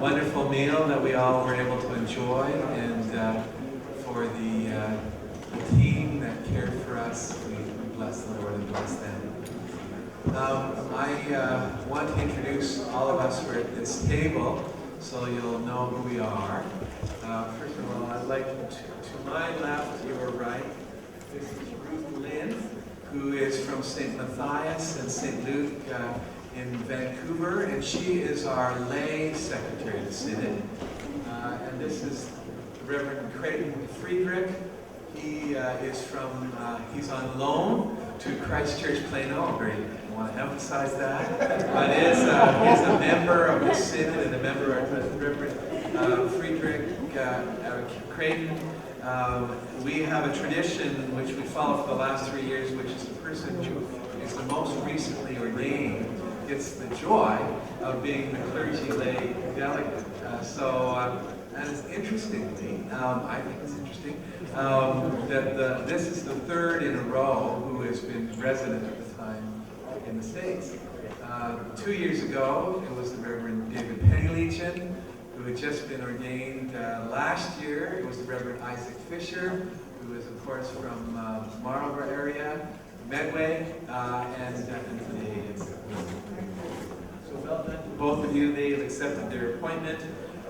wonderful meal that we all were able to enjoy, and for the team that cared for us, we bless the Lord and bless them. I want to introduce all of us who are at this table so you'll know who we are. First of all, I'd like to my left, your right, this is Ruth Lynn, who is from St. Matthias and St. Luke in Vancouver, and she is our lay secretary of the Synod. And this is Reverend Creighton Friedrich. He is from, he's on loan to Christ Church Plano. I want to emphasize that. But is a member of the Synod and a member of Reverend Friedrich Creighton. We have a tradition which we follow for the last 3 years, which is the person who is the most recently ordained gets the joy of being the clergy lay delegate. And it's interestingly, I think it's interesting, that this is the third in a row who has been resident at the time in the States. 2 years ago, it was the Reverend David Pennylegion, who had just been ordained. Last year, it was the Reverend Isaac Fisher, who is, of course, from Marlborough area, Medway, and today it's so well done to both of you. They have accepted their appointment.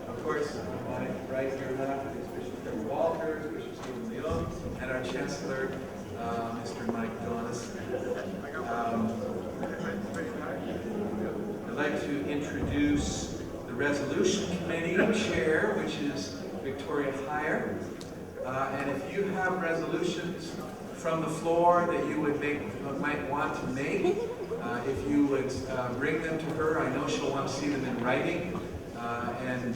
Of course, on my right here left is Bishop Trevor Walters, Bishop Stephen Leon, and our Chancellor, Mr. Mike Donis. I'd like to introduce the Resolution Committee Chair, which is Victoria Heyer. And if you have resolutions from the floor that you might want to make, if you would bring them to her, I know she'll want to see them in writing, and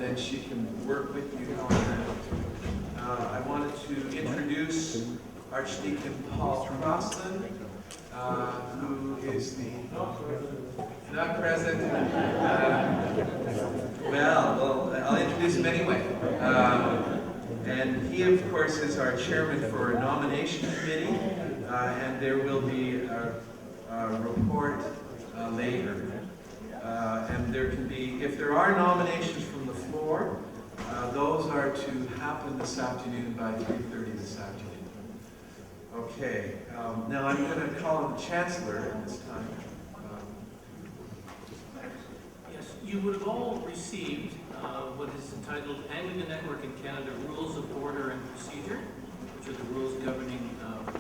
then she can work with you on that. I wanted to introduce Archdeacon Paul Crossland, who is the not present. Well, I'll introduce him anyway. And he, of course, is our chairman for a nomination committee, and there will be a report later. And there can be, if there are nominations from the floor, those are to happen this afternoon by 3:30 this afternoon. Okay, now I'm going to call on the Chancellor at this time. Yes, you would have all received what is entitled Anglican Network in Canada Rules of Order and Procedure, which are the rules governing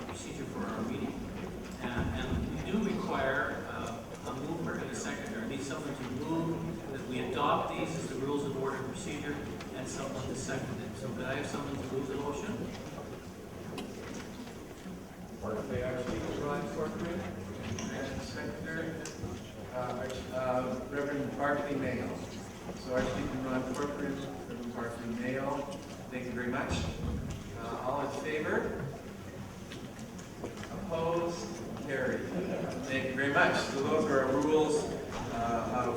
procedure for our meeting. And we do require a mover and a seconder. I need someone to move that we adopt these as the rules of order and procedure, and someone to second it. So could I have someone to move the motion? They are Archdeacon Ron Corcoran and Secretary Reverend Barclay Mayo. So Archdeacon Ron Corcoran, Reverend Barclay Mayo, thank you very much. All in favor? Opposed? Carried. Thank you very much. So those are our rules of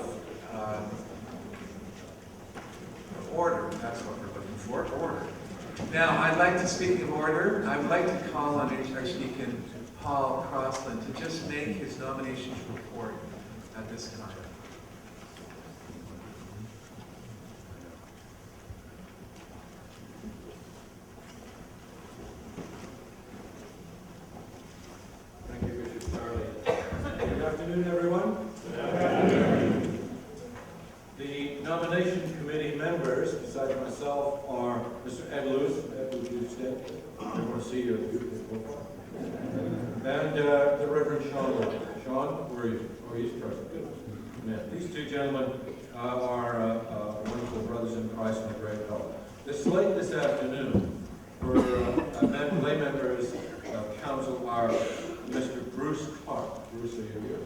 order. That's what we're looking for, order. Now, I'd like to, speaking of order, I would like to call on Archdeacon Paul Crossland to just make his nominations report at this time. Thank you, Bishop Charlie. Good afternoon, everyone. The nomination committee members, besides myself, are Mr. Ed Lewis. Ed, would you stand? I want to see you. And the Reverend Sean Lewis. Sean, where are you? Oh, he's present. Good. Yeah, these two gentlemen are wonderful brothers in Christ and a great help. The slate this afternoon for lay members of council are Mr. Bruce Clark. Bruce, are you here?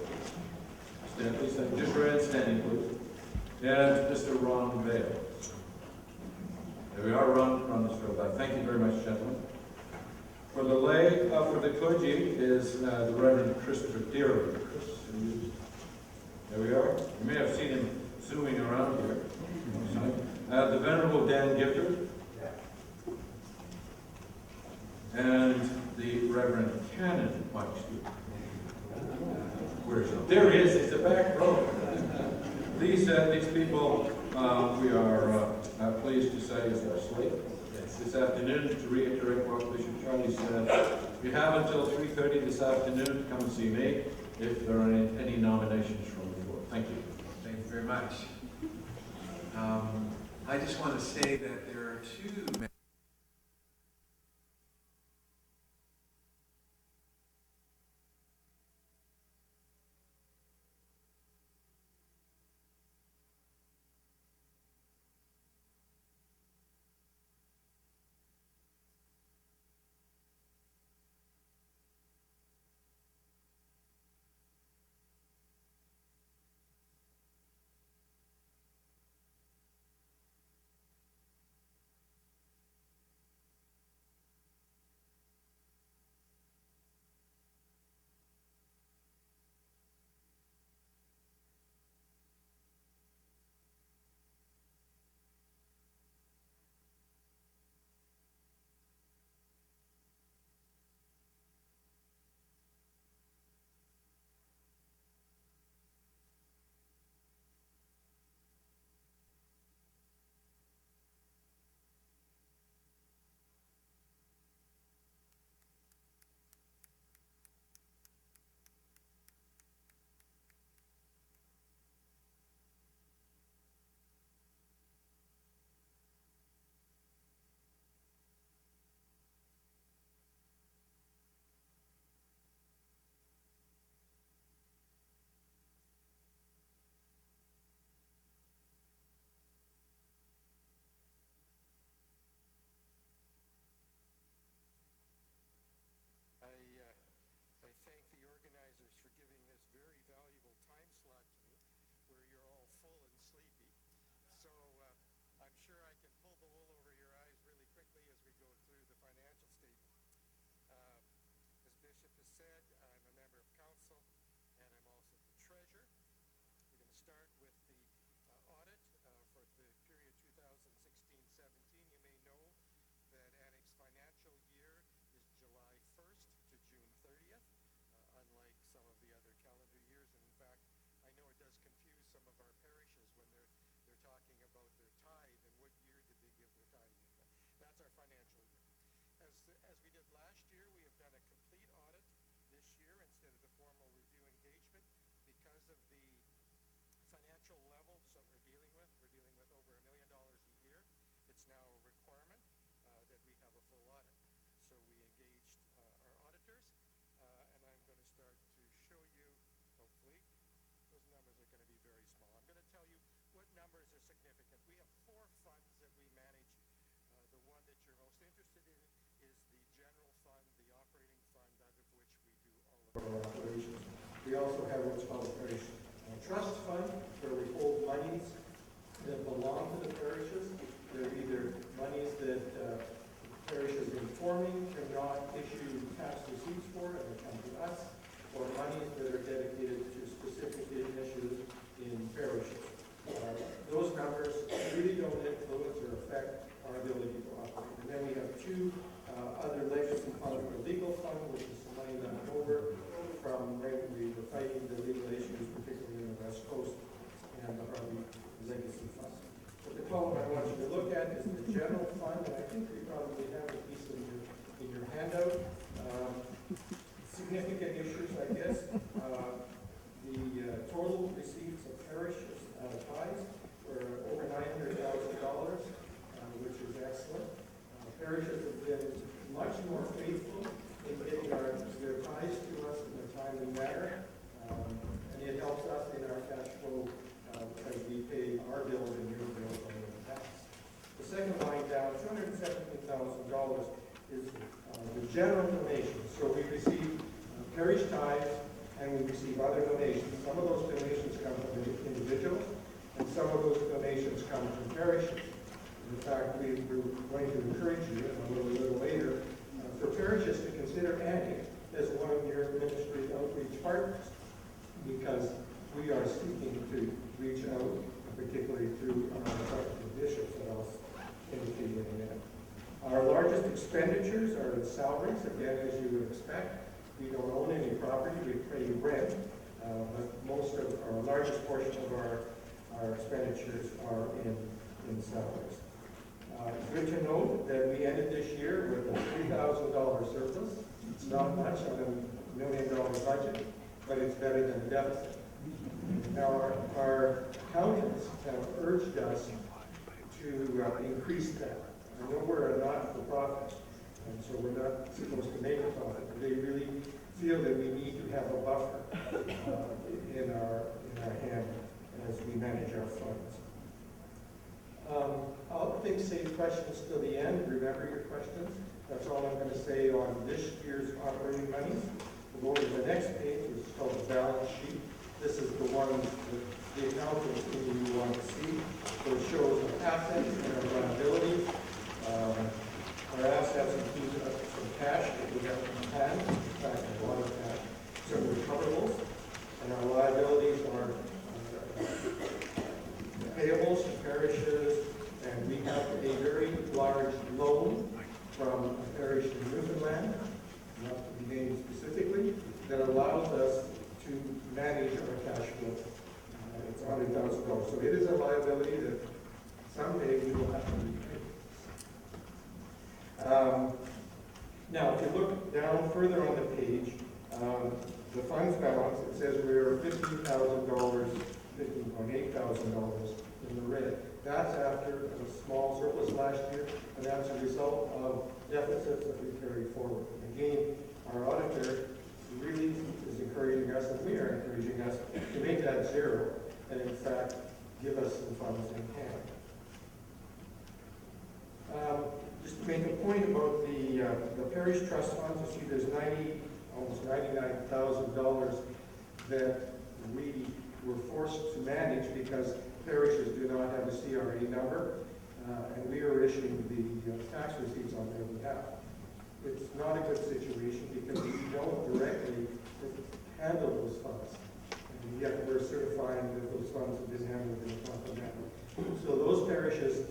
Stand, please. Stand. Just red standing, please. And Mr. Ron Vale. There we are, Ron is filled out. Thank you very much, gentlemen. For the lay, for the clergy is the Reverend Christopher Deary. There we are. You may have seen him zooming around here. The Venerable Dan Gifford. And the Reverend Canon Mike Stewart. Where is he? There he is. He's the back row. These people, we are pleased to say, is asleep this afternoon. To reiterate what Bishop Charlie said, you have until 3:30 this afternoon to come and see me if there are any nominations from the board. Thank you. Thank you very much. I just want to say that there are two I thank the organizers for giving this very valuable time slot to me, where you're all full and sleepy. So I'm sure I can pull the wool over your eyes really quickly as we go through the financial statement. As Bishop has said, I'm a member of council, and I'm also the treasurer. We're going to start with the audit for the period 2016-17. You may know that Annex financial year is July 1st to June 30th, unlike some of the other calendar years. And in fact, I know it does confuse some of our parishes when they're talking about their tithe and what year did they give their tithe in. That's our financial year. As we did last year, we have done a complete audit this year instead of the formal review engagement because of the financial levels that we're dealing with. We're dealing with over $1 million a year. It's now a requirement that we have a full audit. So we engaged our auditors, and I'm going to start to show you, hopefully, those numbers are going to be very small. I'm going to tell you what numbers are significant. We have 4 funds that we manage. The one that you're most interested in is the general fund, the operating fund, out of which we do all of our operations. We also have what's called a parish trust fund, where we hold monies that belong to the parishes. They're either monies that parishes in forming cannot issue tax receipts for, and they come to us, or monies that are dedicated to specific initiatives in parishes. Those numbers really don't influence or affect our ability to operate. And then we have 2 other legacy funds, the legal fund, which is some money left over from when we were fighting the legal issues, particularly in the West Coast, and our legacy fund. But the column I want you to look at is the general fund, and I think we probably have a piece in your handout. Significant issues, I guess. The total receipts of parishes tithes were over $900,000, which is excellent. Parishes have been much more faithful in getting their tithes to us in a timely manner, and it helps us in our cash flow as we pay our bills and your bills on the tax. The second line down, $217,000 is the general donations. So we receive parish tithes and we receive other donations. Some of those donations come from individuals, and some of those donations come from parishes. In fact, we're going to encourage you, and a little later, for parishes to consider ANIC as one of your ministry outreach partners, because we are seeking to reach out, particularly through our bishops that I'll indicate in a minute. Our largest expenditures are in salaries, again, as you would expect. We don't own any property, we pay rent, but most of our largest portion of our expenditures are in salaries. Good to note that we ended this year with a $3,000 surplus. It's not much on a $1 million budget, but it's better than a deficit. Now, our accountants have urged us to increase that. I know we're a not-for-profit, and so we're not supposed to make a profit, but they really feel that we need to have a buffer in our hand as we manage our funds. I'll take save questions till the end. Remember your questions. That's all I'm going to say on this year's operating monies. We'll go to the next page, which is called the balance sheet. This is the one that the accountants you want to see. So it shows our assets and our liabilities. Our assets include some cash that we have in hand, in fact, a lot of cash, some recoverables, and our liabilities are payables to parishes, and we have a very large loan from a parish in Newfoundland, not to be named specifically, that allows us to manage our cash flow. It's $100,000. So it is a liability that someday we will have to repay. Now, if you look down further on the page, the funds balance, it says we're $15,000, $15,800 in the red. That's after a small surplus last year, and that's a result of deficits that we carry forward. Again, our auditor really is encouraging us, and we are encouraging us to make that zero, and in fact, give us some funds in hand. Just to make a point about the parish trust funds, you see there's almost $99,000 that we were forced to manage because parishes do not have a CRA number, and we are issuing the tax receipts on their behalf. It's not a good situation because we don't directly handle those funds, and yet we're certifying that those funds have been handled in a proper manner. So those parishes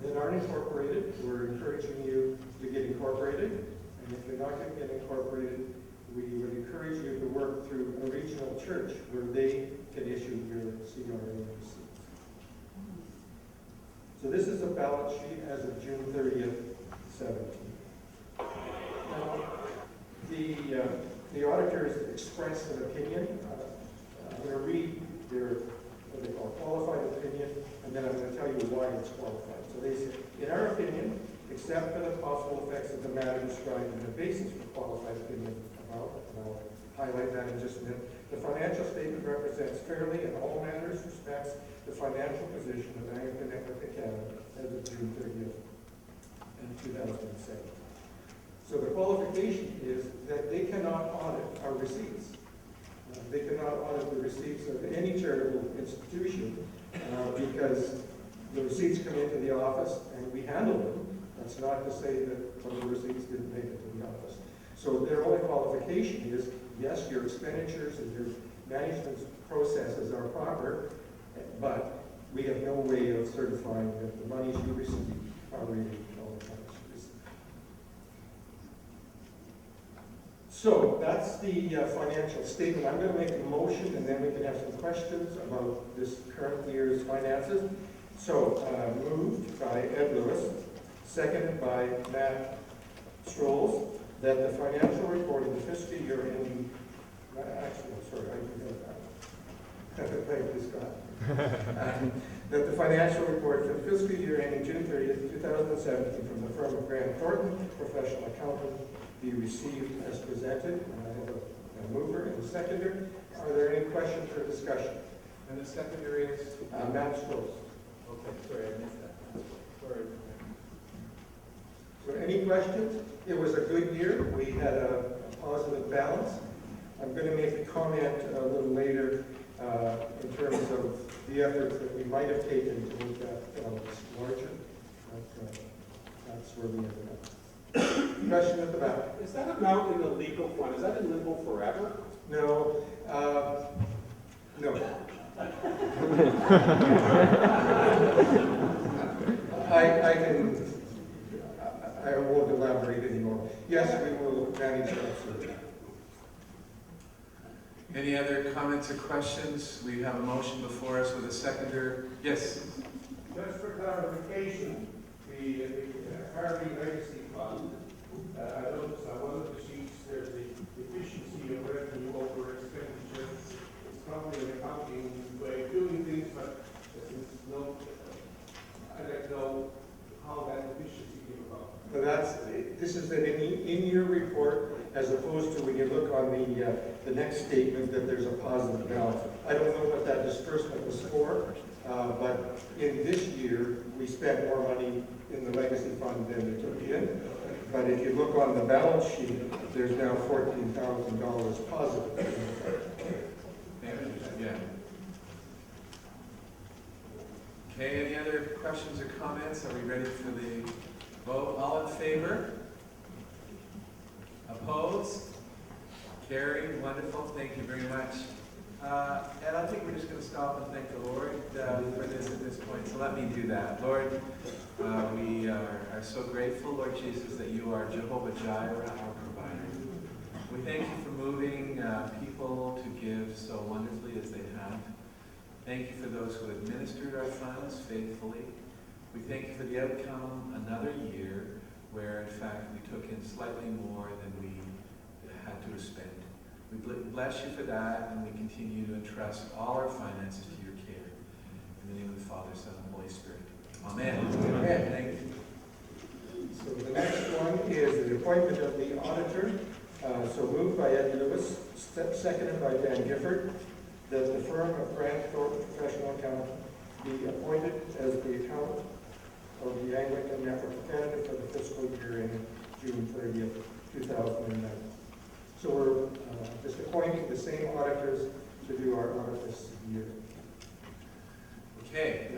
that aren't incorporated, we're encouraging you to get incorporated, and if you're not going to get incorporated, we would encourage you to work through a regional church where they can issue your CRA receipts. So this is a balance sheet as of June 30th, 17. Now, the auditors expressed an opinion. I'm going to read their what they call qualified opinion, and then I'm going to tell you why it's qualified. So they say, in our opinion, except for the possible effects of the matter described in the basis for qualified opinion about, and I'll highlight that in just a minute, the financial statement represents fairly in all matters respects the financial position of Anglican Network of Canada as of June 30th in 2007. So the qualification is that they cannot audit our receipts. They cannot audit the receipts of any charitable institution because the receipts come into the office and we handle them. That's not to say that some of the receipts didn't make it to the office. So their only qualification is, yes, your expenditures and your management processes are proper, but we have no way of certifying that the monies you receive are really all the monies you receive. So that's the financial statement. I'm going to make a motion, and then we can have some questions about this current year's finances. So moved by Ed Lewis, seconded by Matt Strolls, that the financial report of the fiscal year ending, actually, I'm sorry, I forgot that. Thank you, Scott. That the financial report for the fiscal year ending June 30th, 2017 from the firm of Grant Thornton, professional accountant, be received as presented. And I have a mover and a seconder. Are there any questions or discussion? And the secondary is? Matt Strolls. Okay, sorry, I missed that. Sorry. So any questions? It was a good year. We had a positive balance. I'm going to make a comment a little later in terms of the efforts that we might have taken to make that balance larger. But, that's where we ended up. Question at the back. Is that amount in the legal fund? Is that in limbo forever? No. No. I won't elaborate anymore. Yes, we will manage that. Any other comments or questions? We have a motion before us with a seconder. Yes? Just for clarification, the Harvey Legacy Fund, I noticed on one of the sheets there's the efficiency of revenue over expenditure. It's probably an accounting way of doing things, but I'd like to know how that efficiency came about. But this is an in-year report, as opposed to when you look on the next statement that there's a positive balance. I don't know what that disbursement was for, but in this year, we spent more money in the legacy fund than we took in. But if you look on the balance sheet, there's now $14,000 positive. Yeah. Okay, any other questions or comments? Are we ready for the vote? All in favor? Opposed? Carried. Wonderful. Thank you very much. And I think we're just going to stop and thank the Lord for this at this point. So let me do that. Lord, we are so grateful, Lord Jesus, that you are Jehovah Jireh, our provider. We thank you for moving people to give so wonderfully as they have. Thank you for those who administered our funds faithfully. We thank you for the outcome, another year, where in fact we took in slightly more than we had to spend. We bless you for that, and we continue to entrust all our finances to your care. In the name of the Father, Son, and Holy Spirit. Amen. Amen. Thank you. So the next one is the appointment of the auditor. So moved by Ed Lewis, seconded by Dan Gifford, that the firm of Grant Thornton Professional Accountant be appointed as the accountant of the Anglican Network of Canada for the fiscal year ending June 30th, 2009. So we're just appointing the same auditors to do our audit this year. Okay,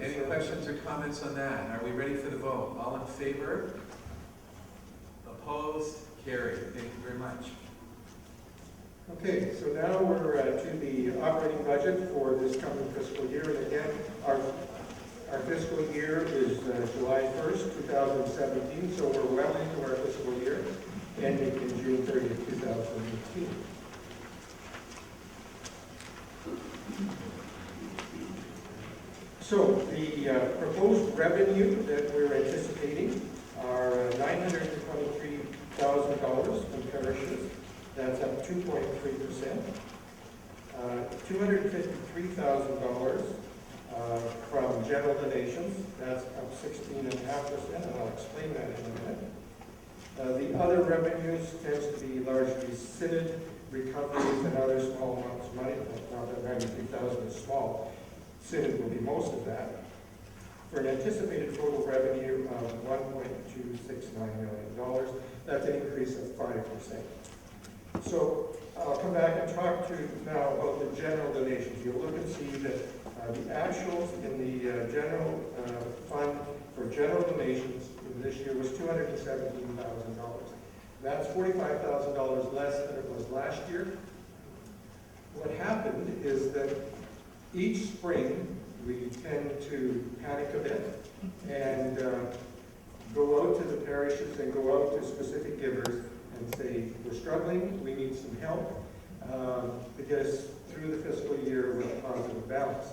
any questions or comments on that? Are we ready for the vote? All in favor? Opposed? Carried. Thank you very much. Okay, so now we're to the operating budget for this coming fiscal year. And again, our fiscal year is July 1st, 2017, so we're well into our fiscal year, ending in June 30th, 2018. So the proposed revenue that we're anticipating are $923,000 from parishes. That's up 2.3%. $253,000 from general donations. That's up 16.5%, and I'll explain that in a minute. The other revenues tends to be largely Synod recoveries and other small amounts of money. Not that 93,000 is small. Synod will be most of that, for an anticipated total revenue of $1.269 million. That's an increase of 5%. So I'll come back and talk to you now about the general donations. You'll look and see that the actuals in the general fund for general donations in this year was $217,000. That's $45,000 less than it was last year. What happened is that each spring we tend to panic a bit and go out to the parishes and go out to specific givers and say, we're struggling, we need some help to get us through the fiscal year with a positive balance.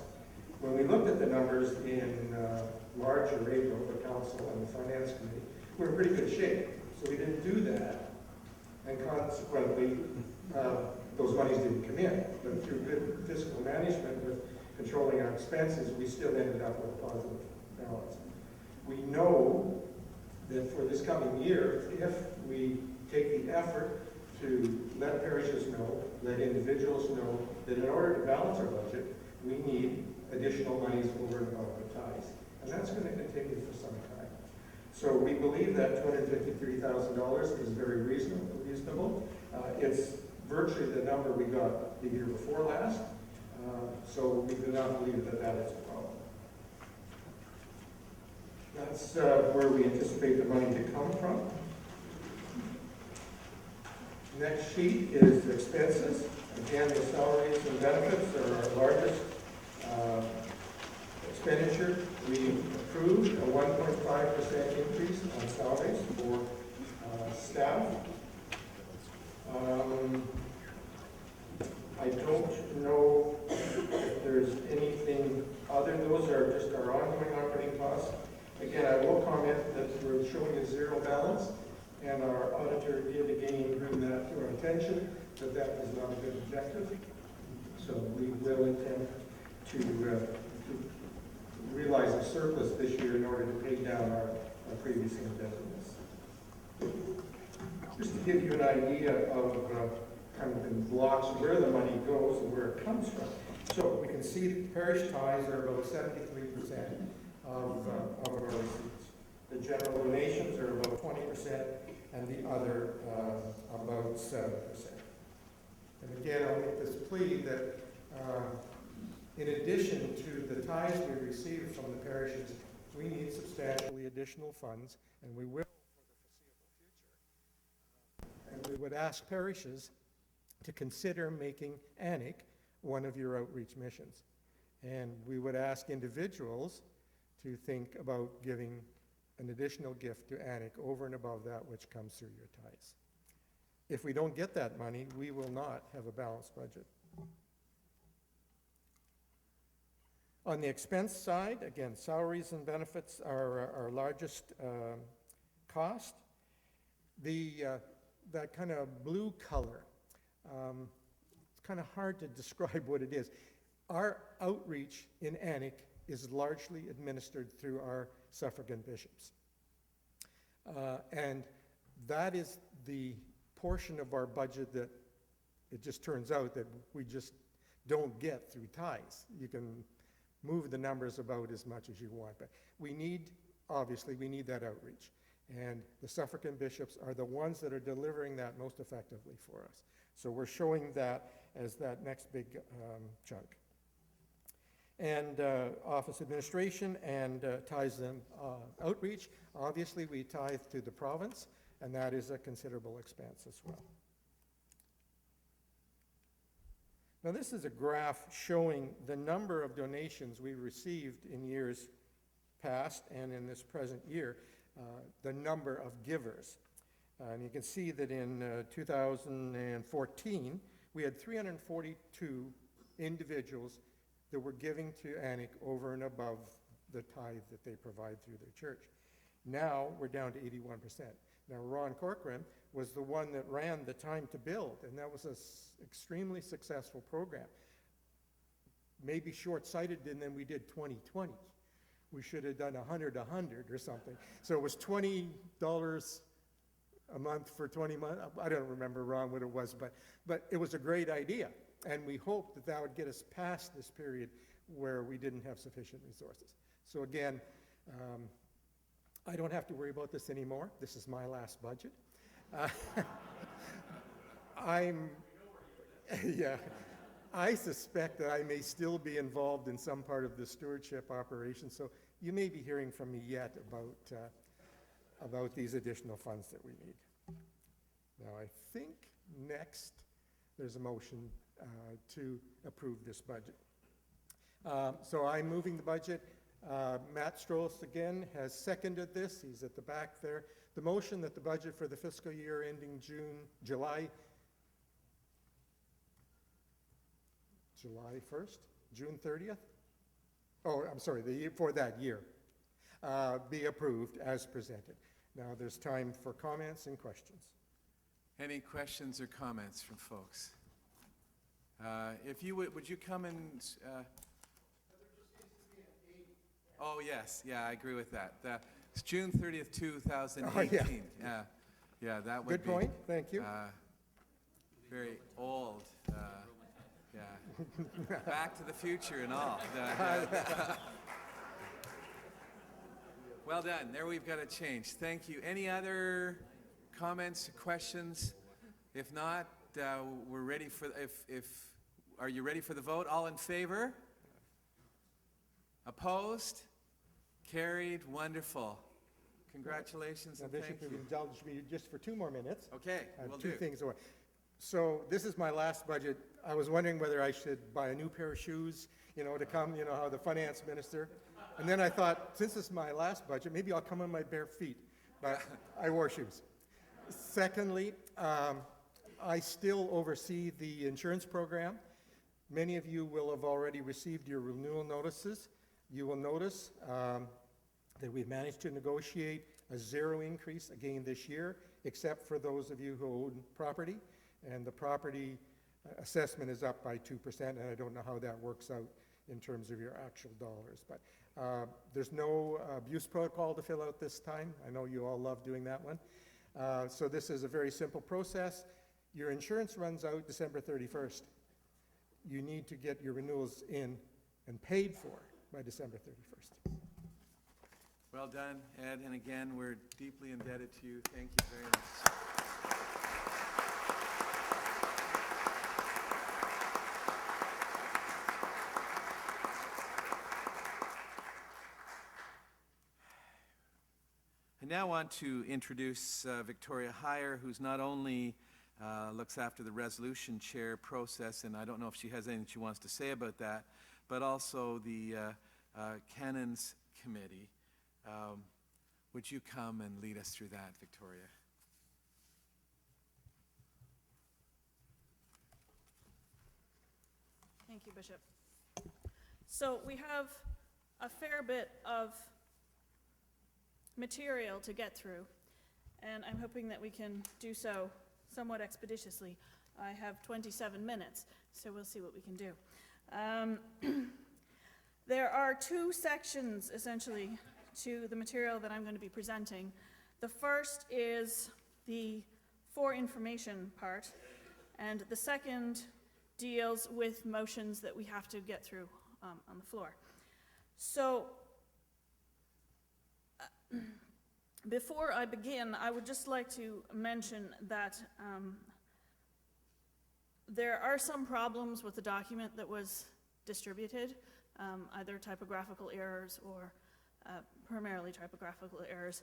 When we looked at the numbers in March or April, the council and the finance committee, we're in pretty good shape. So we didn't do that, and consequently, those monies didn't come in. But through good fiscal management with controlling our expenses, we still ended up with a positive balance. We know that for this coming year, if we take the effort to let parishes know, let individuals know that in order to balance our budget, we need additional monies over and above the tithes. And that's going to continue for some time. So we believe that $253,000 is very reasonable. It's virtually the number we got the year before last. So we do not believe that that is a problem. That's where we anticipate the money to come from. Next sheet is expenses. Again, the salaries and benefits are our largest expenditure. We approved a 1.5% increase on salaries for staff. I don't know if there's anything other. Those are just our ongoing operating costs. Again, I will comment that we're showing a zero balance, and our auditor did again bring that to our attention, that that was not a good objective. So we will attempt to realize a surplus this year in order to pay down our previous indebtedness. Just to give you an idea of kind of in blocks where the money goes and where it comes from. So we can see parish tithes are about 73% of our receipts. The general donations are about 20%, and the other about 7%. And again, I'll make this plea that in addition to the tithes we receive from the parishes, we need substantially additional funds, and we will for the foreseeable future. And we would ask parishes to consider making ANIC one of your outreach missions. And we would ask individuals to think about giving an additional gift to ANIC over and above that which comes through your tithes. If we don't get that money, we will not have a balanced budget. On the expense side, again, salaries and benefits are our largest cost. That kind of blue color, it's kind of hard to describe what it is. Our outreach in ANIC is largely administered through our suffragan bishops. And that is the portion of our budget that it just turns out that we just don't get through tithes. You can move the numbers about as much as you want, but obviously we need that outreach. And the suffragan bishops are the ones that are delivering that most effectively for us. So we're showing that as that next big chunk. And office administration and tithes and outreach, obviously we tithe to the province, and that is a considerable expense as well. Now this is a graph showing the number of donations we received in years past and in this present year, the number of givers. And you can see that in 2014, we had 342 individuals that were giving to ANIC over and above the tithe that they provide through their church. Now we're down to 81%. Now Ron Corcoran was the one that ran the Time to Build, and that was an extremely successful program. Maybe short-sighted, and then we did 20/20. We should have done 100/100 or something. So it was $20 a month for 20 months. I don't remember, Ron, what it was, but it was a great idea. And we hoped that that would get us past this period where we didn't have sufficient resources. So again, I don't have to worry about this anymore. This is my last budget. I suspect that I may still be involved in some part of the stewardship operation, so you may be hearing from me yet about these additional funds that we need. Now, I think next there's a motion to approve this budget. So I'm moving the budget. Matt Strohs again has seconded this. He's at the back there. The motion that the budget for the fiscal year ending July 1st, June 30th? Oh, I'm sorry, the year for that year, be approved as presented. Now there's time for comments and questions. Any questions or comments from folks? If you would you come and... Oh, yes. Yeah, I agree with that. It's June 30th, 2018. Oh, yeah. Yeah, that would Good be... point. Thank you. Very old. Yeah. Back to the Future and all. Well done. There we've got a change. Thank you. Any other comments, questions? If not, we're ready for... Are you ready for the vote? All in favor? Opposed? Carried. Wonderful. Congratulations and Bishop, thank if you you. indulge me just for 2 more minutes. Okay, I have will two do. things. So this is my last budget. I was wondering whether I should buy a new pair of shoes, to come, how the finance minister. And then I thought, since this is my last budget, maybe I'll come on my bare feet. But I wore shoes. Secondly, I still oversee the insurance program. Many of you will have already received your renewal notices. You will notice that we've managed to negotiate a zero increase again this year, except for those of you who own property. And the property assessment is up by 2%, and I don't know how that works out in terms of your actual dollars. But there's no abuse protocol to fill out this time. I know you all love doing that one. So this is a very simple process. Your insurance runs out December 31st. You need to get your renewals in and paid for by December 31st. Well done, Ed, and again, we're deeply indebted to you. Thank you very much. I now want to introduce Victoria Heyer, who's not only looks after the resolution chair process, and I don't know if she has anything she wants to say about that, but also the canons committee. Would you come and lead us through that, Victoria? Thank you, Bishop. So we have a fair bit of material to get through, and I'm hoping that we can do so somewhat expeditiously. I have 27 minutes, so we'll see what we can do. There are two sections, essentially, to the material that I'm going to be presenting. The first is the for information part, and the second deals with motions that we have to get through on the floor. So, before I begin, I would just like to mention that there are some problems with the document that was distributed, either typographical errors or primarily typographical errors,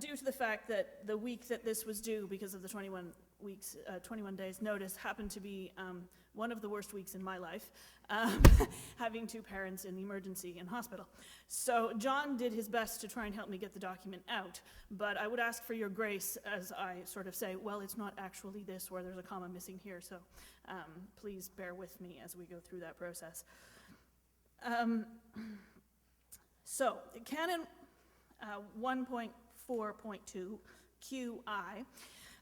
due to the fact that the week that this was due, because of the 21 days notice, happened to be one of the worst weeks in my life, having two parents in the emergency in hospital. So John did his best to try and help me get the document out, but I would ask for your grace as I sort of say, well, it's not actually this, or there's a comma missing here, so please bear with me as we go through that process. So, Canon 1.4.2 QI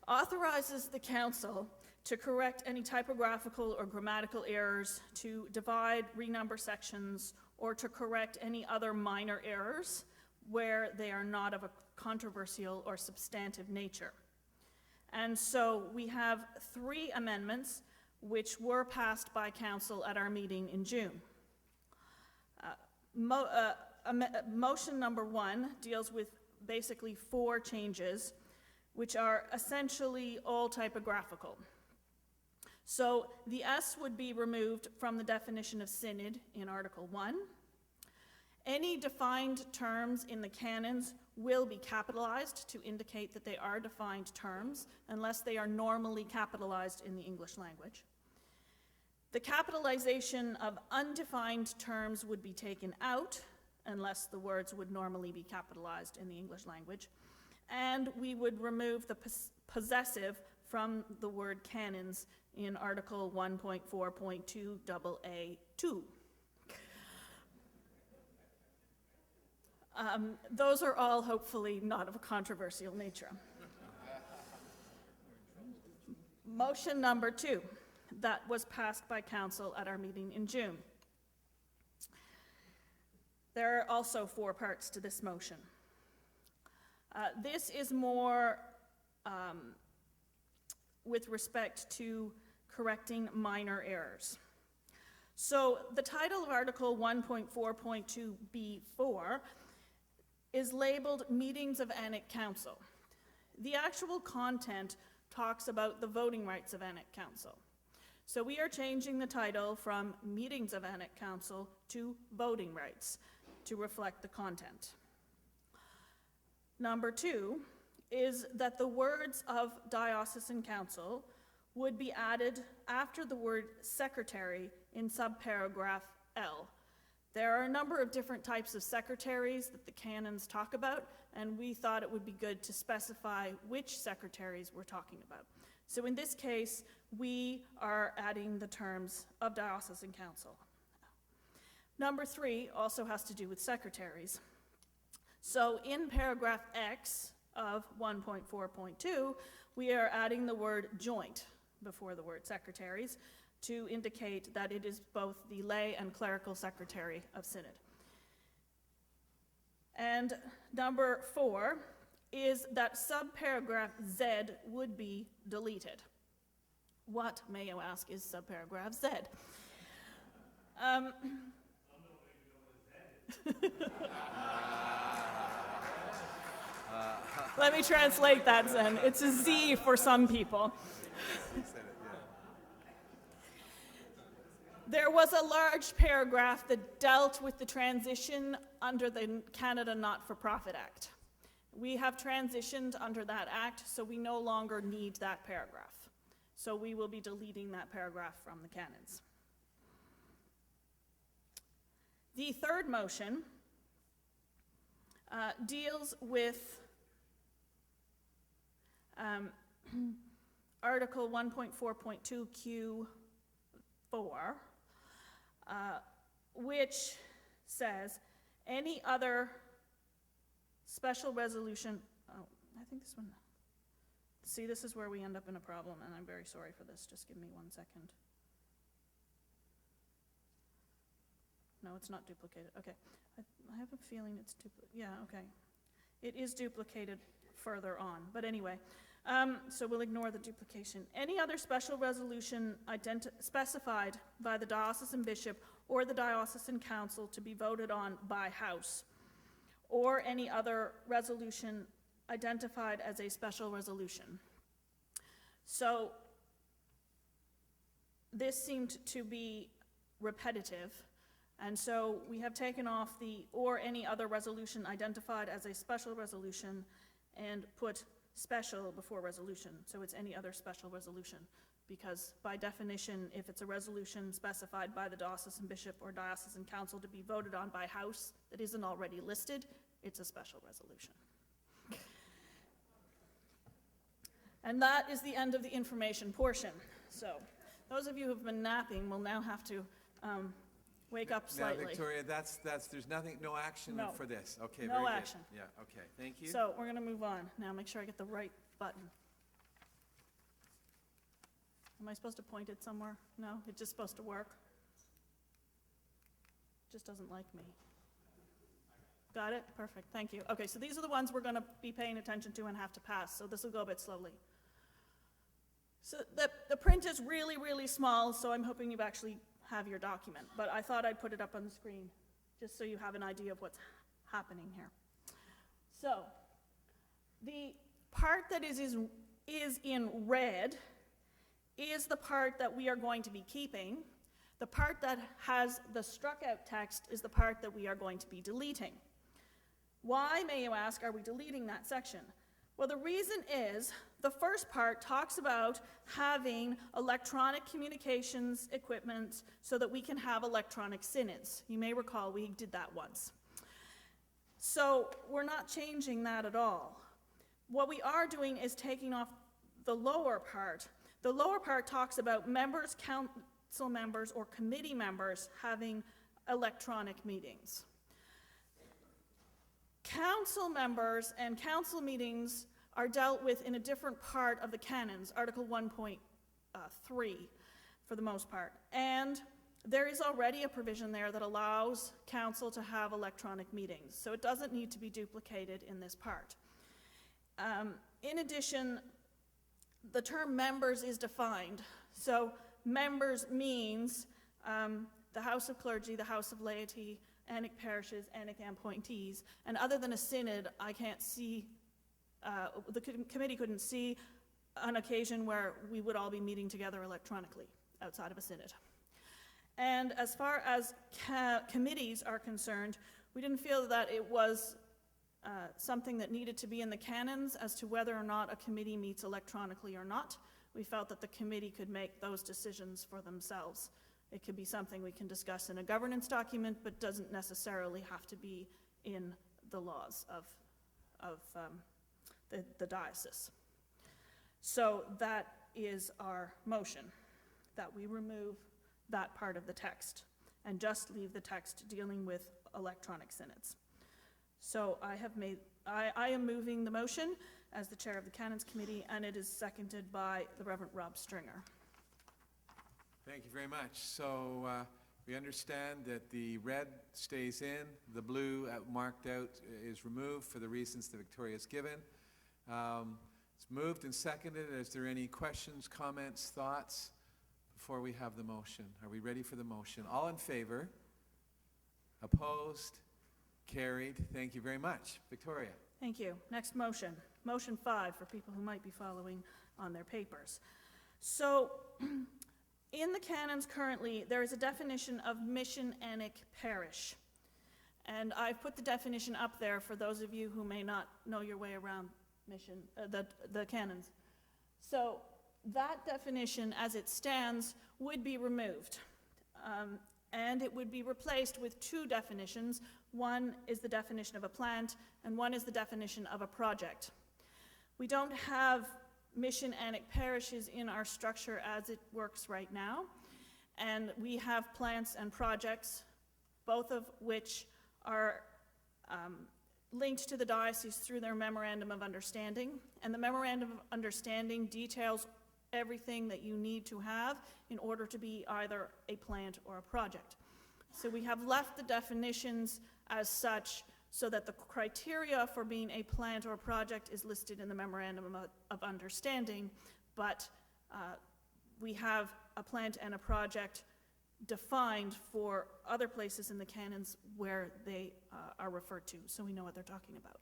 authorizes the Council to correct any typographical or grammatical errors, to divide, renumber sections, or to correct any other minor errors where they are not of a controversial or substantive nature. And so we have 3 amendments which were passed by Council at our meeting in June. Motion number 1 deals with basically 4 changes, which are essentially all typographical. So the S would be removed from the definition of synod in Article 1. Any defined terms in the canons will be capitalized to indicate that they are defined terms, unless they are normally capitalized in the English language. The capitalization of undefined terms would be taken out, unless the words would normally be capitalized in the English language. And we would remove the possessive from the word canons in Article 1.4.2 AA2. Those are all hopefully not of a controversial nature. Motion number 2, that was passed by Council at our meeting in June. There are also 4 parts to this motion. This is more with respect to correcting minor errors. So the title of Article 1.4.2b4 is labeled Meetings of Annick Council. The actual content talks about the voting rights of Annick Council. So we are changing the title from Meetings of Annick Council to Voting Rights to reflect the content. Number 2 is that the words of diocesan council would be added after the word secretary in subparagraph L. There are a number of different types of secretaries that the canons talk about, and we thought it would be good to specify which secretaries we're talking about. So in this case, we are adding the terms of diocesan council. Number 3 also has to do with secretaries. So in paragraph X of 1.4.2, we are adding the word joint before the word secretaries to indicate that it is both the lay and clerical secretary of Synod. And number 4 is that subparagraph Z would be deleted. What, may you ask, is subparagraph Z? Let me translate that then. It's a Z for some people. There was a large paragraph that dealt with the transition under the Canada Not-for-Profit Act. We have transitioned under that act, so we no longer need that paragraph. So we will be deleting that paragraph from the canons. The third motion deals with Article 1.4.2 Q4, which says any other special resolution, I think this one, see, this is where we end up in a problem, and I'm very sorry for this. Just give me 1 second. No, it's not duplicated. Okay. I have a feeling it's duplicated. Yeah, okay. It is duplicated further on. But anyway, so we'll ignore the duplication. Any other special resolution specified by the diocesan bishop or the diocesan council to be voted on by House, or any other resolution identified as a special resolution. So this seemed to be repetitive, and so we have taken off the or any other resolution identified as a special resolution and put special before resolution. So it's any other special resolution, because by definition, if it's a resolution specified by the diocesan bishop or diocesan council to be voted on by House that isn't already listed, it's a special resolution. And that is the end of the information portion. So those of you who've been napping will now have to wake up slightly. Now, Victoria, there's nothing, no action No. for this. Okay, No very good. action. Yeah, okay, thank you. So we're going to move on. Now make sure I get the right button. Am I supposed to point it somewhere? No? It's just supposed to work? It just doesn't like me. Got it? Perfect. Thank you. Okay, so these are the ones we're going to be paying attention to and have to pass, so this will go a bit slowly. So the print is really, really small, so I'm hoping you actually have your document, but I thought I'd put it up on the screen just so you have an idea of what's happening here. So the part that is in red is the part that we are going to be keeping. The part that has the struck out text is the part that we are going to be deleting. Why, may you ask, are we deleting that section? Well, the reason is the first part talks about having electronic communications equipment so that we can have electronic synods. You may recall we did that once. So we're not changing that at all. What we are doing is taking off the lower part. The lower part talks about members, council members, or committee members having electronic meetings. Council members and council meetings are dealt with in a different part of the canons, Article 1.3 for the most part. And there is already a provision there that allows council to have electronic meetings, so it doesn't need to be duplicated in this part. In addition, the term members is defined. So members means the House of Clergy, the House of Laity, annic parishes, annic appointees, and other than a synod, I can't see, the committee couldn't see an occasion where we would all be meeting together electronically outside of a synod. And as far as committees are concerned, we didn't feel that it was something that needed to be in the canons as to whether or not a committee meets electronically or not. We felt that the committee could make those decisions for themselves. It could be something we can discuss in a governance document, but doesn't necessarily have to be in the laws of the diocese. So that is our motion, that we remove that part of the text and just leave the text dealing with electronic synods. So I am moving the motion as the chair of the Canons Committee, and it is seconded by the Reverend Rob Stringer. Thank you very much. So we understand that the red stays in, the blue marked out is removed for the reasons that Victoria has given. It's moved and seconded. Is there any questions, comments, thoughts before we have the motion? Are we ready for the motion? All in favor? Opposed? Carried. Thank you very much. Victoria. Thank you. Next motion, motion 5 for people who might be following on their papers. So in the canons currently, there is a definition of mission-anic parish. And I've put the definition up there for those of you who may not know your way around the canons. So that definition, as it stands, would be removed. And it would be replaced with 2 definitions. One is the definition of a plant, and one is the definition of a project. We don't have mission-anic parishes in our structure as it works right now, and we have plants and projects, both of which are linked to the diocese through their Memorandum of Understanding, and the Memorandum of Understanding details everything that you need to have in order to be either a plant or a project. So we have left the definitions as such so that the criteria for being a plant or a project is listed in the Memorandum of Understanding, but we have a plant and a project defined for other places in the canons where they are referred to, so we know what they're talking about.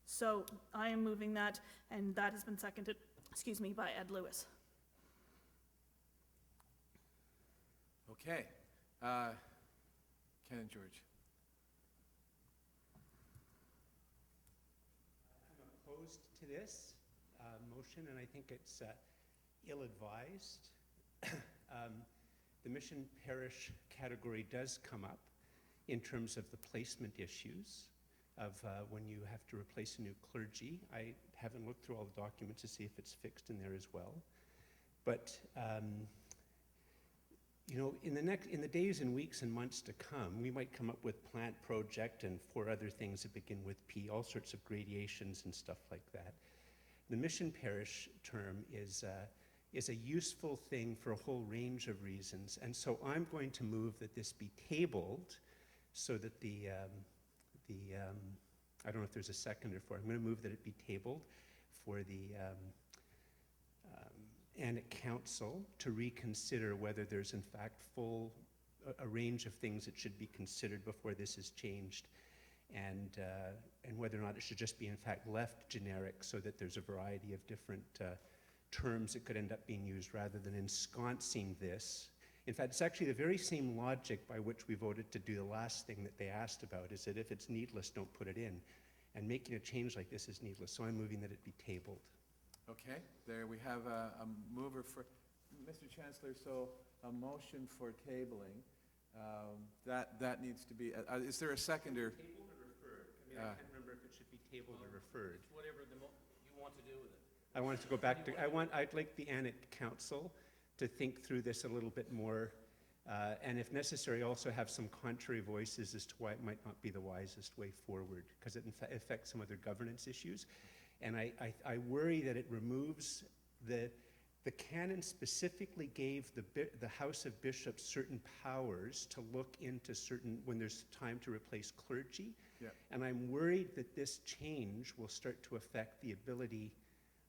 So I am moving that, and that has been seconded, by Ed Lewis. Okay. Ken and George. I'm opposed to this motion, and I think it's ill-advised. The mission parish category does come up in terms of the placement issues of when you have to replace a new clergy. I haven't looked through all the documents to see if it's fixed in there as well. But you know, in the days and weeks and months to come, we might come up with plant, project, and 4 other things that begin with P, all sorts of gradations and stuff like that. The mission parish term is a useful thing for a whole range of reasons, and so I'm going to move that this be tabled so that I don't know if there's a seconder for it. I'm going to move that it be tabled for the Anic Council to reconsider whether there's in fact a range of things that should be considered before this is changed, and whether or not it should just be in fact left generic so that there's a variety of different terms that could end up being used rather than ensconcing this. In fact, it's actually the very same logic by which we voted to do the last thing that they asked about, is that if it's needless, don't put it in. And making a change like this is needless, so I'm moving that it be tabled. Okay, there we have a mover for, Mr. Chancellor, so a motion for tabling. That needs to be, is there a seconder? Tabled or referred? I mean, I can't remember if it should be tabled or referred. It's whatever you want to do with it. I want it to go back to, I'd like the Anic Council to think through this a little bit more, and if necessary, also have some contrary voices as to why it might not be the wisest way forward, because it affects some other governance issues. And I worry that it removes the canon specifically gave the House of Bishops certain powers to look into certain, when there's time to replace clergy. Yeah. And I'm worried that this change will start to affect the ability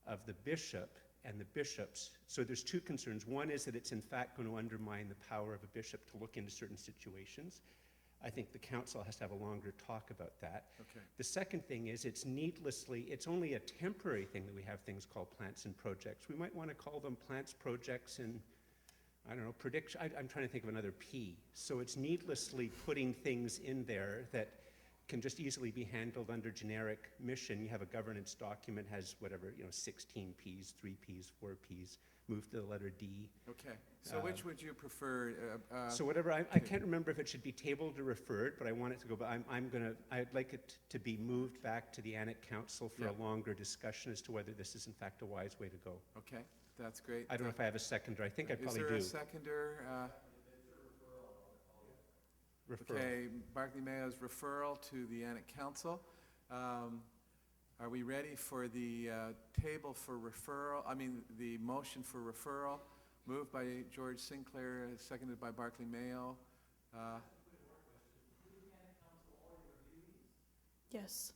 of the bishop and the bishops. So there's 2 concerns. One is that it's in fact going to undermine the power of a bishop to look into certain situations. I think the council has to have a longer talk about that. Okay. The second thing is it's only a temporary thing that we have things called plants and projects. We might want to call them plants, projects, and I don't know, prediction. I'm trying to think of another P. So it's needlessly putting things in there that can just easily be handled under generic mission. You have a governance document, has whatever, 16 Ps, 3 Ps, 4 Ps, move to the letter D. Okay, so which would you prefer? So whatever, I can't remember if it should be tabled or referred, but I want it to go, but I'd like it to be moved back to the Annex Council for a longer discussion as to whether this is in fact a wise way to go. Okay, that's great. I don't know if I have a seconder, I think I probably do. Is there a seconder? Referral. Okay, Barclay Mayo's referral to the Annex Council. Are we ready for the table for referral, the motion for referral? Moved by George Sinclair, seconded by Barclay Mayo. Yes.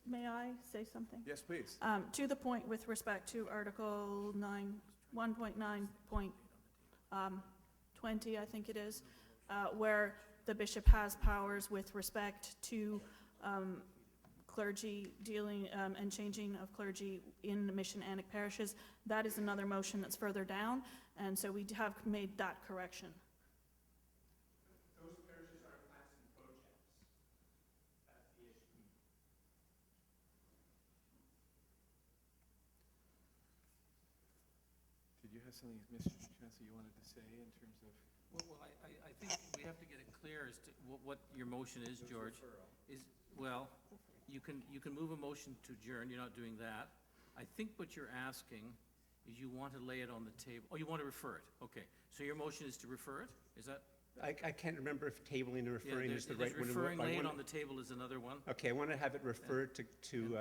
May I say something? Yes, please. To the point with respect to Article 1.9.20, I think it is, where the bishop has powers with respect to clergy dealing and changing of clergy in the mission annex parishes. That is another motion that's further down, and so we have made that correction. Those parishes are class and projects. That's the issue. Did you have something, Mr. Chancellor, you wanted to say in terms of? Well, I think we have to get it clear as to what your motion is, George. Well, you can move a motion to adjourn, you're not doing that. I think what you're asking is you want to lay it on the table, you want to refer it, okay. So your motion is to refer it, is that? I can't remember if tabling or referring is the right one. Referring, lay it on the table is another one. Okay, I want to have it referred to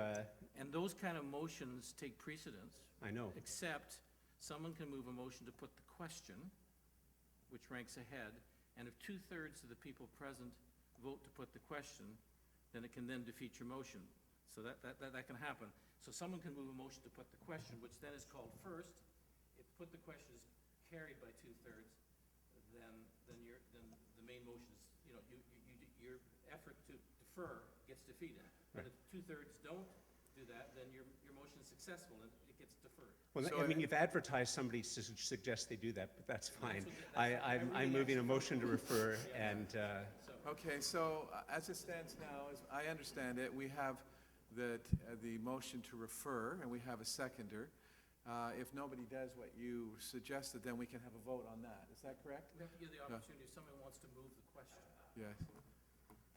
And those kind of motions take precedence. I know. Except someone can move a motion to put the question, which ranks ahead, and if 2/3 of the people present vote to put the question, then it can then defeat your motion. So that can happen. So someone can move a motion to put the question, which then is called first. If put the question is carried by 2/3, then the main motion is, your effort to defer gets defeated. But if 2/3 don't do that, then your motion is successful and it gets deferred. Well, So you've advertised somebody to suggest they do that, but that's fine. I'm moving a motion to refer, and Okay, so as it stands now, as I understand it, we have the motion to refer, and we have a seconder. If nobody does what you suggested, then we can have a vote on that. Is that correct? We have to give the opportunity if someone wants to move the question. Yes.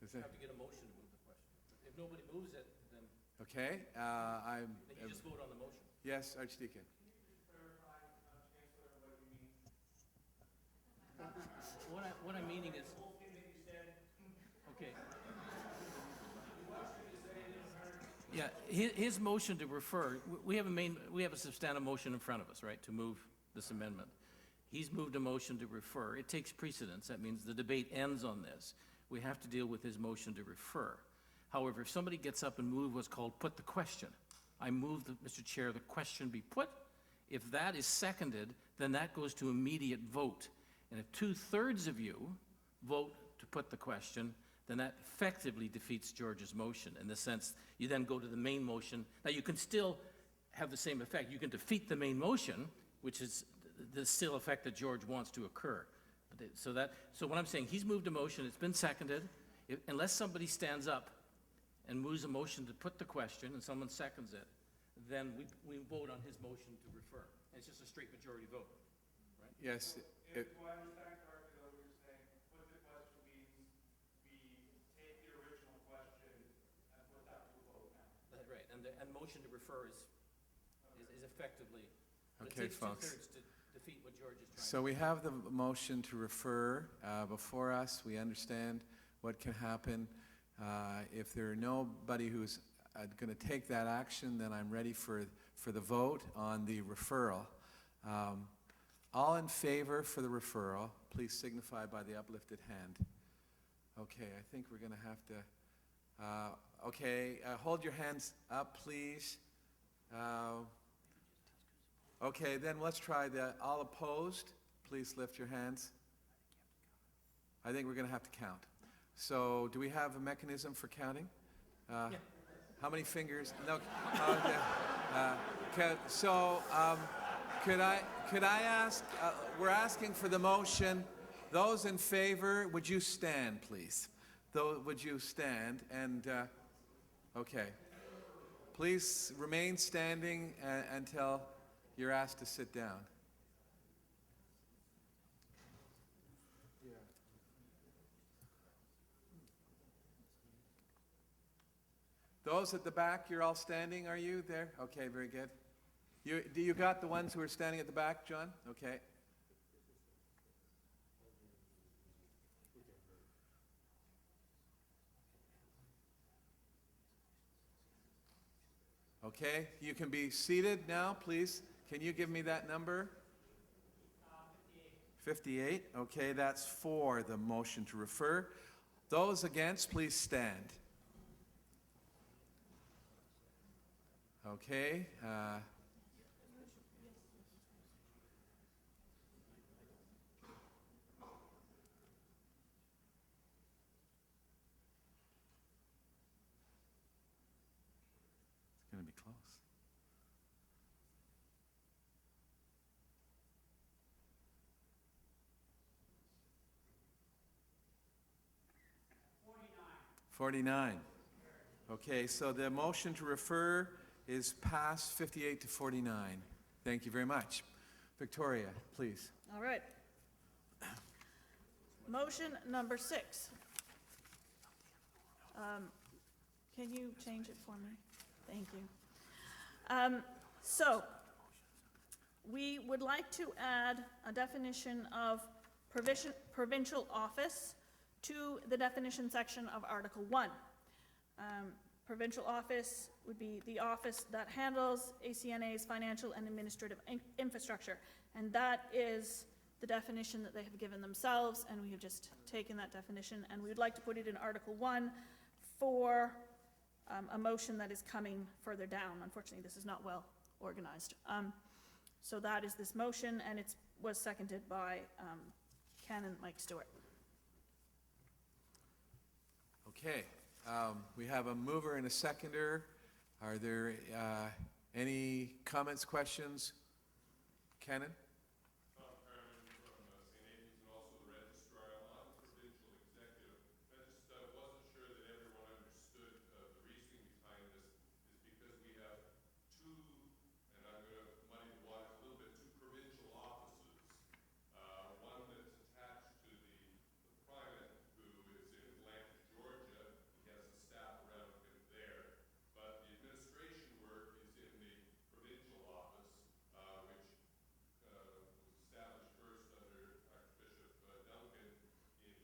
Does You it? have to get a motion to move the question. If nobody moves it, then Okay, then you just vote on the motion. yes, Archdeacon. What I'm meaning is, okay. Yeah, his motion to refer, we have a substantive motion in front of us, right, to move this amendment. He's moved a motion to refer. It takes precedence. That means the debate ends on this. We have to deal with his motion to refer. However, if somebody gets up and moves what's called put the question, I move, Mr. Chair, the question be put. If that is seconded, then that goes to immediate vote. And if 2/3 of you vote to put the question, then that effectively defeats George's motion, in the sense you then go to the main motion. Now, you can still have the same effect. You can defeat the main motion, which is the still effect that George wants to occur. So what I'm saying, he's moved a motion, it's been seconded. Unless somebody stands up and moves a motion to put the question and someone seconds it, then we vote on his motion to refer. And it's just a straight majority vote, right? Yes. Do I understand correctly that you're saying, put the question means we take the original question and put that to a vote now? That's right, and motion to refer is effectively, but Okay, it takes folks. 2/3 to defeat what George is trying to do. So we have the motion to refer before us. We understand what can happen. If there are nobody who's going to take that action, then I'm ready for the vote on the referral. All in favor for the referral, please signify by the uplifted hand. Okay, I think we're going to have to, hold your hands up, please. Okay, then let's try all opposed. Please lift your hands. I think we're going to have to count. So do we have a mechanism for counting? Yeah. How many fingers? No. Could I ask, we're asking for the motion. Those in favor, would you stand, please? Would you stand? And, okay. Please remain standing until you're asked to sit down. Those at the back, you're all standing, are you there? Okay, very good. You got the ones who are standing at the back, John? Okay. Okay, you can be seated now, please. Can you give me that number? 58. Okay, that's for the motion to refer. Those against, please stand. Okay. It's going to be close. Forty-nine. Okay, so the motion to refer is passed 58 to 49. Thank you very much. Victoria, please. All right. Motion number 6. Can you change it for me? Thank you. So, we would like to add a definition of provincial office to the definition section of Article 1. Provincial office would be the office that handles ACNA's financial and administrative infrastructure. And that is the definition that they have given themselves, and we have just taken that definition, and we would like to put it in Article 1 for a motion that is coming further down. Unfortunately, this is not well organized. So that is this motion, and it was seconded by Canon Mike Stewart. Okay. We have a mover and a seconder. Are there any comments, questions? Canon? Tom Carmen from St. Aidan's and also the registrar. On the provincial executive, I just wasn't sure that everyone understood the reasoning behind this is because we have two, and I'm going to muddy the waters a little bit, two provincial offices. One that's attached to the primate, who is in Atlanta, Georgia. He has the staff around him there. But the administration work is in the provincial office, which was established first under Archbishop Duncan in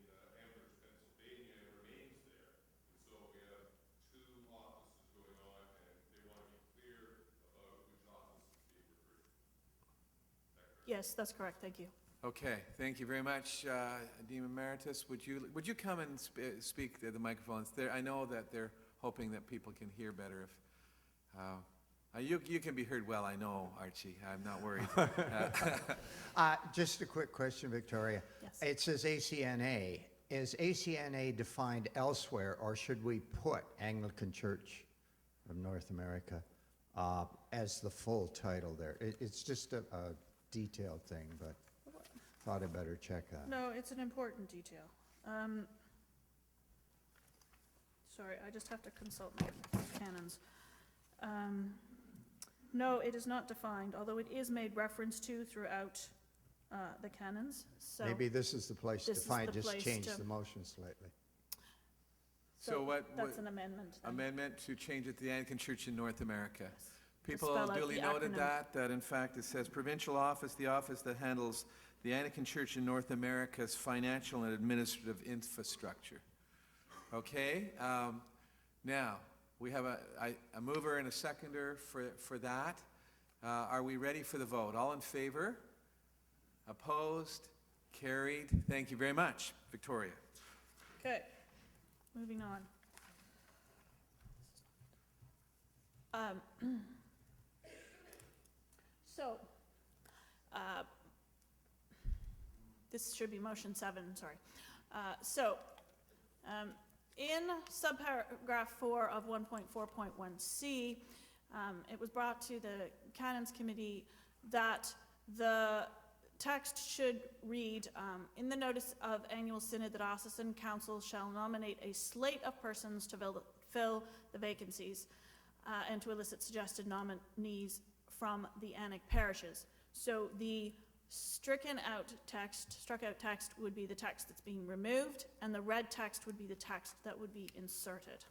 Amherst, Pennsylvania, and remains there. And so we have two offices going on, and they want to be clear about which office is being referred to. Is that correct? Yes, that's correct. Thank you. Okay, thank you very much. Dean Emeritus, would you come and speak to the microphones? I know that they're hoping that people can hear better. If you can be heard well, I know, Archie. I'm not worried. Just a quick question, Victoria. Yes. It says ACNA. Is ACNA defined elsewhere, or should we put Anglican Church of North America as the full title there? It's just a detailed thing, but thought I'd better check that. No, it's an important detail. Sorry, I just have to consult my canons. No, it is not defined, although it is made reference to throughout the canons. So Maybe this is the place to this is find, the just place change to- the motion slightly. So that's an amendment. then. amendment to change it to the Anglican Church in North America. Yes. People spell out duly the noted acronym. that in fact it says provincial office, the office that handles the Anglican Church in North America's financial and administrative infrastructure. Okay, now we have a mover and a seconder for that. Are we ready for the vote? All in favor? Opposed? Carried? Thank you very much. Victoria. Okay, moving on. So, this should be motion 7, sorry. In subparagraph 4 of 1.4.1c, it was brought to the Canons Committee that The text should read, in the notice of annual synod, the diocesan council shall nominate a slate of persons to fill the vacancies and to elicit suggested nominees from the annexed parishes. So the struck out text would be the text that's being removed, and the red text would be the text that would be inserted.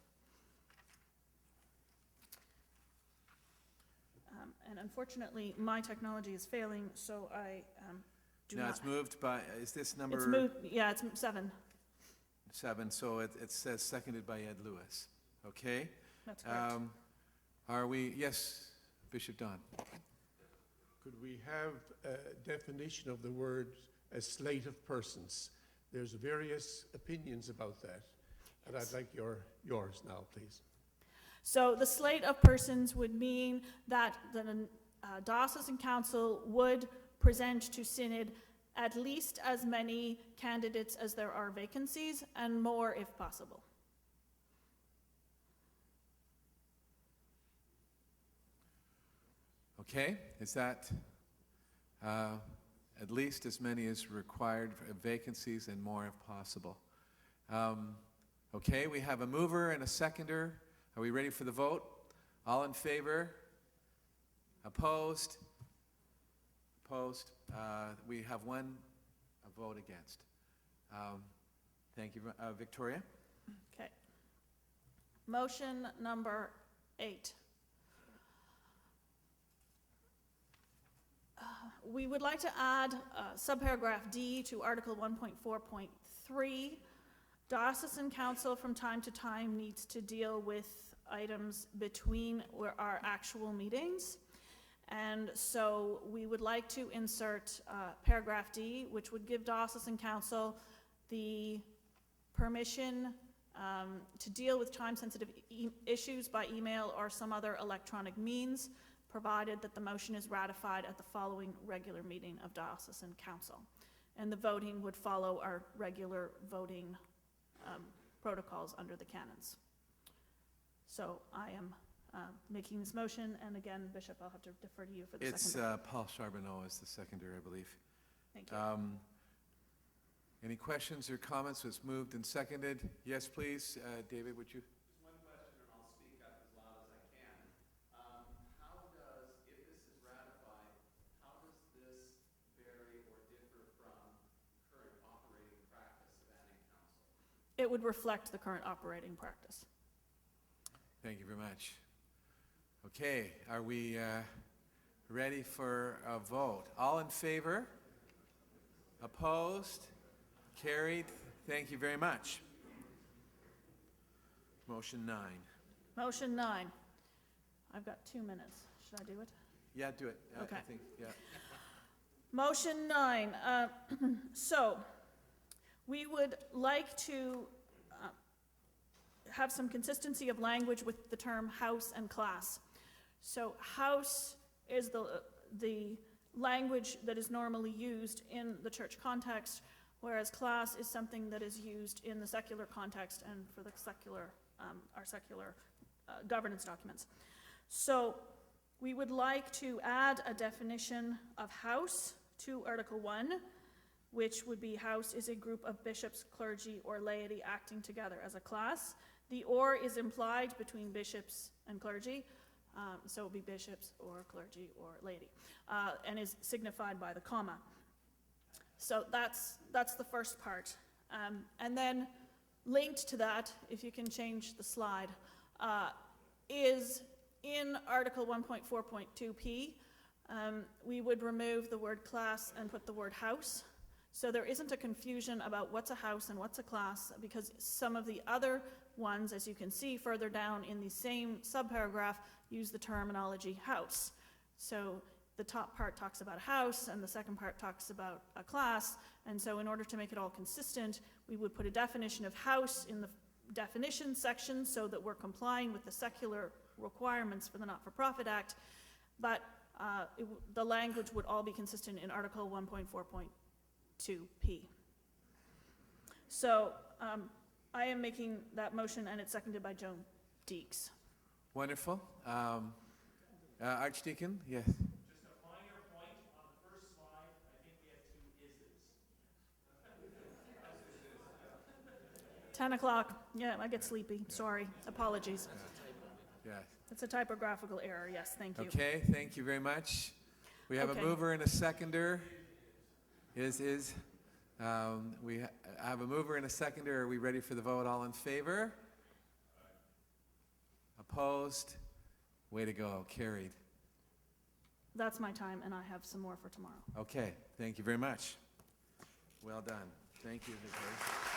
And unfortunately, my technology is failing, so I do Now not. it's moved by, is this number? It's moved, yeah, it's 7. 7, so it says seconded by Ed Lewis. Okay? That's correct. Are we, yes, Bishop Don? Could we have a definition of the word "a slate of persons"? There's various opinions about that, and I'd like yours now, please. So the slate of persons would mean that the diocesan council would present to synod at least as many candidates as there are vacancies, and more if possible. Okay, is that at least as many as required for vacancies and more if possible? Okay, we have a mover and a seconder. Are we ready for the vote? All in favor? Opposed? Opposed? We have one vote against. Thank you, Victoria. Okay. Motion number 8. We would like to add subparagraph D to Article 1.4.3. Diocesan council from time to time needs to deal with items between our actual meetings. And so we would like to insert paragraph D, which would give diocesan council the permission to deal with time-sensitive issues by email or some other electronic means, provided that the motion is ratified at the following regular meeting of diocesan council. And the voting would follow our regular voting protocols under the canons. So I am making this motion, and again, Bishop, I'll have to defer to you for the second. It's Paul Charbonneau is the seconder, I believe. Thank you. Any questions or comments? Was moved and seconded. Yes, please. David, would you? Just one question, and I'll speak up as loud as I can. How does, if this is ratified, how does this vary or differ from current operating practice of Anning Council? It would reflect the current operating practice. Thank you very much. Okay, are we ready for a vote? All in favor? Opposed? Carried. Thank you very much. Motion 9. Motion 9. I've got 2 minutes. Should I do it? Yeah, do it. Okay. I think, yeah. Motion 9. So we would like to have some consistency of language with the term house and class. So house is the language that is normally used in the church context, whereas class is something that is used in the secular context and for the secular, our secular governance documents. So we would like to add a definition of house to Article 1, which would be house is a group of bishops, clergy, or laity acting together as a class. The or is implied between bishops and clergy, so it would be bishops or clergy or laity, and is signified by the comma. So that's the first part. And then linked to that, if you can change the slide, is in Article 1.4.2p, we would remove the word class and put the word house. So there isn't a confusion about what's a house and what's a class, because some of the other ones, as you can see further down in the same subparagraph, use the terminology house. So the top part talks about a house and the second part talks about a class, and so in order to make it all consistent, we would put a definition of house in the definition section so that we're complying with the secular requirements for the Not-for-Profit Act, but the language would all be consistent in Article 1.4.2p. So I am making that motion, and it's seconded by Joan Deeks. Wonderful. Archdeacon, yes. Just a minor point on the first 10 o'clock. Yeah, I get sleepy. Sorry. Apologies. Yeah. It's a typographical error. Yes, thank you. Okay, thank you very much. We have Okay. a mover and a seconder. We have a mover and a seconder. Are we ready for the vote? All in favor? Opposed? Way to go. Carried. That's my time, and I have some more for tomorrow. Okay, thank you very much. Well done. Thank you, Victoria.